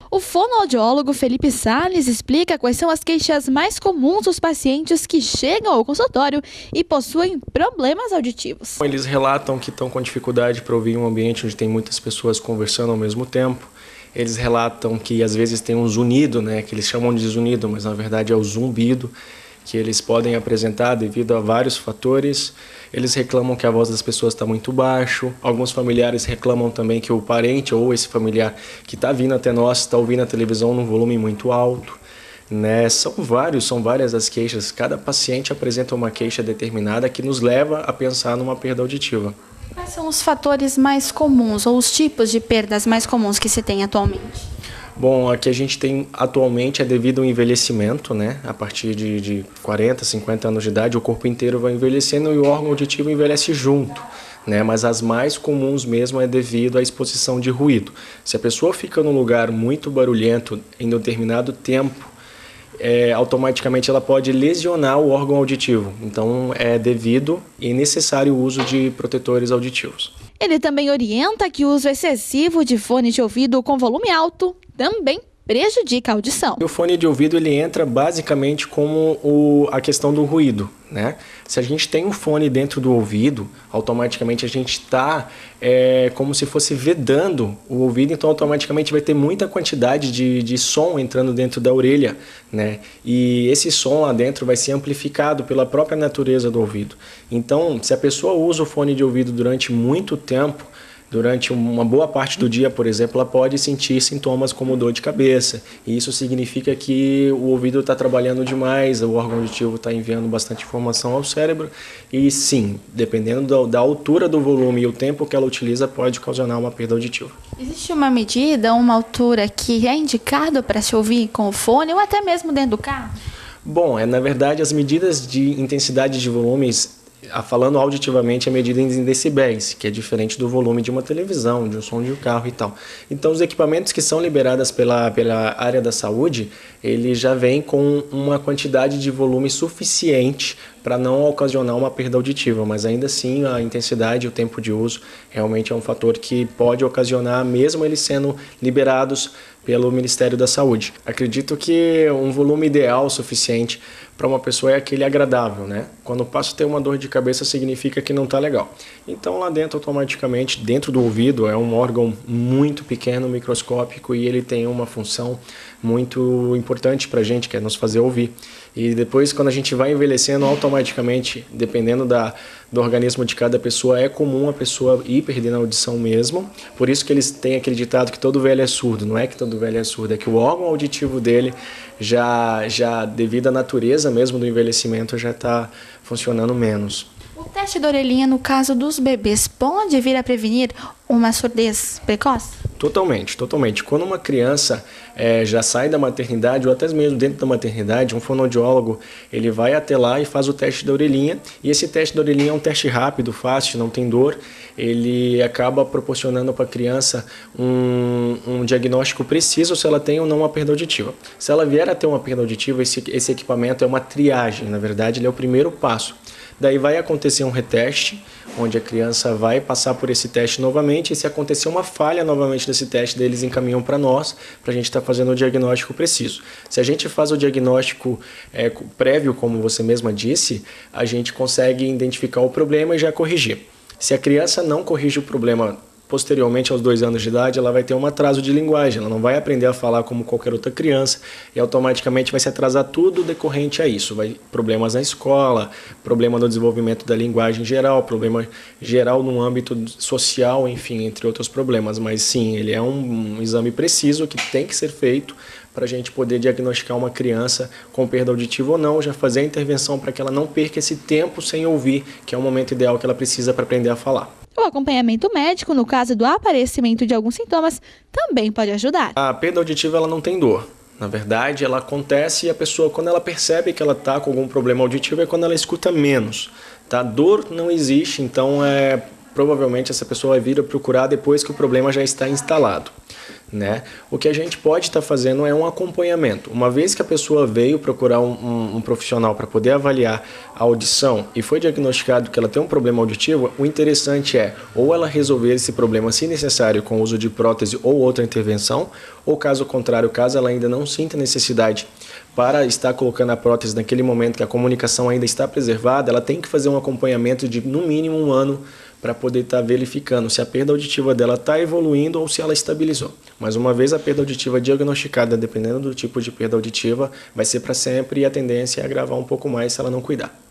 O fonoaudiólogo Felipe Salles explica quais são as queixas mais comuns dos pacientes que chegam ao consultório e possuem problemas auditivos. Eles relatam que estão com dificuldade para ouvir em um ambiente onde tem muitas pessoas conversando ao mesmo tempo. Eles relatam que às vezes tem um zunido, que eles chamam de zunido, mas na verdade é o zumbido, que eles podem apresentar devido a vários fatores. Eles reclamam que a voz das pessoas está muito baixo. Alguns familiares reclamam também que o parente ou esse familiar que está vindo até nós está ouvindo a televisão num volume muito alto. São várias as queixas. Cada paciente apresenta uma queixa determinada que nos leva a pensar numa perda auditiva. Quais são os fatores mais comuns ou os tipos de perdas mais comuns que se tem atualmente? Bom, a que a gente tem atualmente é devido ao envelhecimento, A partir de 40, 50 anos de idade, o corpo inteiro vai envelhecendo e o órgão auditivo envelhece junto, Mas as mais comuns mesmo é devido à exposição de ruído. Se a pessoa fica num lugar muito barulhento em determinado tempo, automaticamente ela pode lesionar o órgão auditivo. Então é devido e necessário o uso de protetores auditivos. Ele também orienta que o uso excessivo de fone de ouvido com volume alto também prejudica a audição. O fone de ouvido ele entra basicamente como a questão do ruído, Se a gente tem um fone dentro do ouvido, automaticamente a gente está como se fosse vedando o ouvido, então automaticamente vai ter muita quantidade de som entrando dentro da orelha, E esse som lá dentro vai ser amplificado pela própria natureza do ouvido. Então, se a pessoa usa o fone de ouvido durante muito tempo, durante uma boa parte do dia, por exemplo, ela pode sentir sintomas como dor de cabeça. E isso significa que o ouvido está trabalhando demais, o órgão auditivo está enviando bastante informação ao cérebro. E sim, dependendo da altura do volume e o tempo que ela utiliza, pode ocasionar uma perda auditiva. Existe uma medida, uma altura que é indicado para se ouvir com o fone ou até mesmo dentro do carro? Bom, na verdade, as medidas de intensidade de volumes, falando auditivamente, é medida em decibéis, que é diferente do volume de uma televisão, de um som de um carro e tal. Então, os equipamentos que são liberados pela área da saúde, ele já vem com uma quantidade de volume suficiente para não ocasionar uma perda auditiva, mas ainda assim a intensidade e o tempo de uso realmente é um fator que pode ocasionar, mesmo eles sendo liberados pelo Ministério da Saúde. Acredito que um volume ideal suficiente para uma pessoa é aquele agradável, Quando passa a ter uma dor de cabeça, significa que não está legal. Então lá dentro, automaticamente, dentro do ouvido, é um órgão muito pequeno, microscópico, e ele tem uma função muito importante para a gente, que é nos fazer ouvir. E depois, quando a gente vai envelhecendo, automaticamente, dependendo do organismo de cada pessoa, é comum a pessoa ir perdendo a audição mesmo. Por isso que eles têm aquele ditado que todo velho é surdo. Não é que todo velho é surdo, é que o órgão auditivo dele, já devido à natureza mesmo do envelhecimento, já está funcionando menos. O teste da orelhinha, no caso dos bebês, pode vir a prevenir uma surdez precoce? Totalmente. Quando uma criança já sai da maternidade ou até mesmo dentro da maternidade, um fonoaudiólogo ele vai até lá e faz o teste da orelhinha. E esse teste da orelhinha é um teste rápido, fácil, não tem dor. Ele acaba proporcionando para a criança um diagnóstico preciso se ela tem ou não uma perda auditiva. Se ela vier a ter uma perda auditiva, esse equipamento é uma triagem. Na verdade, ele é o primeiro passo. Daí vai acontecer um reteste, onde a criança vai passar por esse teste novamente, e se acontecer uma falha novamente desse teste, daí eles encaminham para nós, para a gente estar fazendo o diagnóstico preciso. Se a gente faz o diagnóstico prévio, como você mesma disse, a gente consegue identificar o problema e já corrigir. Se a criança não corrige o problema posteriormente aos 2 anos de idade, ela vai ter um atraso de linguagem, ela não vai aprender a falar como qualquer outra criança e automaticamente vai se atrasar tudo decorrente a isso. Vai problemas na escola, problema no desenvolvimento da linguagem em geral, problema geral no âmbito social, enfim, entre outros problemas. Mas sim, ele é um exame preciso que tem que ser feito para a gente poder diagnosticar uma criança com perda auditiva ou não, já fazer a intervenção para que ela não perca esse tempo sem ouvir, que é o momento ideal que ela precisa para aprender a falar. O acompanhamento médico, no caso do aparecimento de alguns sintomas, também pode ajudar. A perda auditiva ela não tem dor. Na verdade, ela acontece e a pessoa, quando ela percebe que ela está com algum problema auditivo, é quando ela escuta menos. Dor não existe, então provavelmente essa pessoa vai vir a procurar depois que o problema já está instalado, né? O que a gente pode estar fazendo é um acompanhamento. Uma vez que a pessoa veio procurar um profissional para poder avaliar a audição e foi diagnosticado que ela tem um problema auditivo, o interessante é ou ela resolver esse problema, se necessário, com o uso de prótese ou outra intervenção, ou caso contrário, caso ela ainda não sinta necessidade para estar colocando a prótese naquele momento que a comunicação ainda está preservada, ela tem que fazer um acompanhamento de no mínimo 1 ano para poder estar verificando se a perda auditiva dela está evoluindo ou se ela estabilizou. Mas uma vez a perda auditiva diagnosticada, dependendo do tipo de perda auditiva, vai ser para sempre e a tendência é agravar um pouco mais se ela não cuidar.